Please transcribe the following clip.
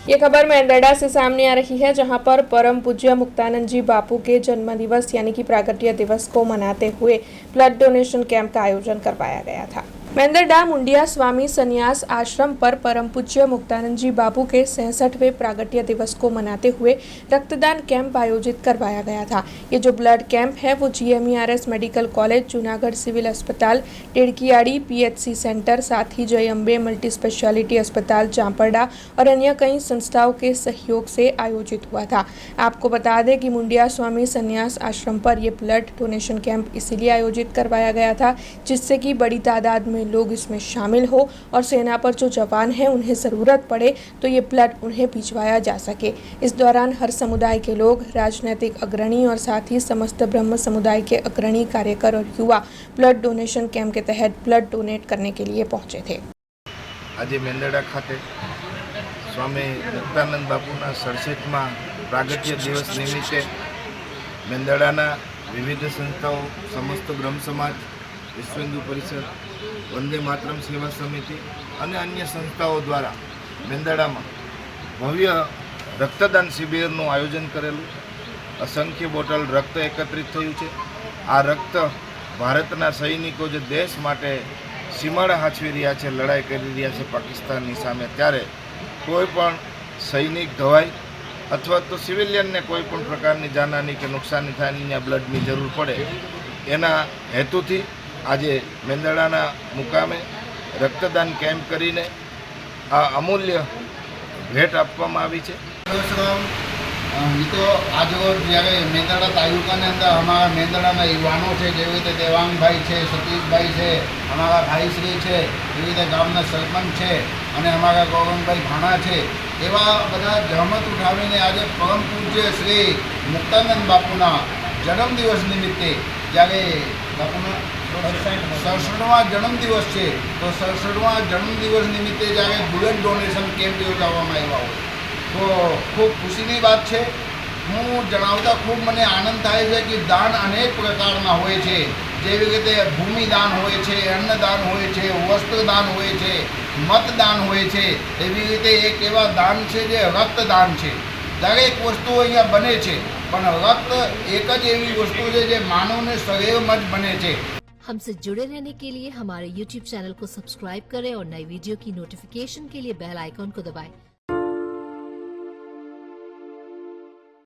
ये खबर मेंदरडा से सामने आ रही है, जहां पर परम पूज्य मुक्तानंद जी बापू के जन्मदिवस यानी कि प्रागट्य दिवस को मनाते हुए ब्लड डोनेशन कैंप का आयोजन करवाया गया था। मेंदरडा मुंडिया स्वामी संन्यास आश्रम पर परम पूज्य मुक्तानंद जी बापू के 66वें प्रागट्य दिवस को मनाते हुए रक्तदान कैंप आयोजित करवाया गया था। ये जो ब्लड कैंप है वो GMERS medical college, Junagadh civil अस्पताल, टेड़कियाड़ी PHC सेंटर, साथ ही जय अम्बे मल्टी स्पेशलिटी अस्पताल चांपड़ा और अन्य कई संस्थाओं के सहयोग से आयोजित हुआ था। आपको बता दें कि मुंडिया स्वामी संन्यास आश्रम पर यह ब्लड डोनेशन कैंप इसीलिए आयोजित करवाया गया था जिससे कि बड़ी तादाद में लोग इसमें शामिल हो और सेना पर जो जवान हैं उन्हें ज़रूरत पड़े तो ये ब्लड उन्हें भिजवाया जा सके। इस दौरान हर समुदाय के लोग, राजनीतिक अग्रणी और साथ ही समस्त ब्रह्म समुदाय के अग्रणी, कार्यकर और युवा ब्लड डोनेशन कैंप के तहत ब्लड डोनेट करने के लिए पहुंचे थे। आज मेंदरडा खाते स्वामी मुक्तानंद बापूना 67मा प्रागट्य दिवस निमित्ते मेंदरडाना विविध संस्थाओं, समस्त ब्रह्म समाज, विश्व हिंदू परिषद, वंदे मातरम सेवा समिति અને અન્ય સંસ્થાઓ દ્વારા મેંદરડામાં ભવ્ય રક્તદાન શિબિરનું આયોજન કરેલું। અસંખ્ય બોટલ રક્ત એકત્રિત થયું છે। આ રક્ત ભારતના સૈનિકો જે દેશ માટે સીમાડા હાચવી રહ્યા છે, લડાઈ કરી રહ્યા છે પાકિસ્તાનની સામે, ત્યારે કોઈ પણ સૈનિક ઘવાય અથવા તો સિવિલિયનને કોઈ પણ પ્રકારની જાનહાની કે નુકસાની થાય, ત્યાં બ્લડની જરૂર પડે, એના હેતુથી આજે મેંદરડાના મુકામે રક્તદાન કેમ્પ કરીને આ અમૂલ્ય ભેટ આપવામાં આવી છે। तो आज જ્યારે મેંદરડા તાલુકાની અંદર અમારા મેંદરડાના યુવાનો છે, જેવી રીતે દેવાંગભાઈ છે, સતીશભાઈ છે, અમારા ભાઈશ્રી છે, એવી રીતે ગામના સરપંચ છે અને અમારા ગૌરવભાઈ ભાણા છે, એવા બધા જહમત ઉઠાવીને આજે પરમ પૂજ્ય શ્રી મુક્તાનંદ બાપુના જન્મદિવસ નિમિત્તે જ્યારે બાપુના 67मा જન્મદિવસ છે તો 67मा જન્મદિવસ નિમિત્તે જ્યારે બ્લડ ડોનેશન કેમ્પ યોજવામાં આવ્યા હોય તો ખૂબ ખુશીની વાત છે। હું જણાવતા ખૂબ મને આનંદ થાય છે કે દાન અનેક પ્રકારના હોય છે, જેવી રીતે ભૂમિદાન હોય છે, અન્નદાન હોય છે, વસ્ત્રદાન હોય છે, મતદાન હોય છે, એવી રીતે એક એવા દાન છે જે રક્તદાન છે। દરેક વસ્તુ અહીંયા બને છે, પણ રક્ત એક જ એવી વસ્તુ છે જે માનવને સदैव જ બને છે। हमसे जुड़े रहने के लिए हमारे YouTube चैनल को सब्सक्राइब करें और नई वीडियो की नोटिफिकेशन के लिए बेल आइकॉन को दबाएं।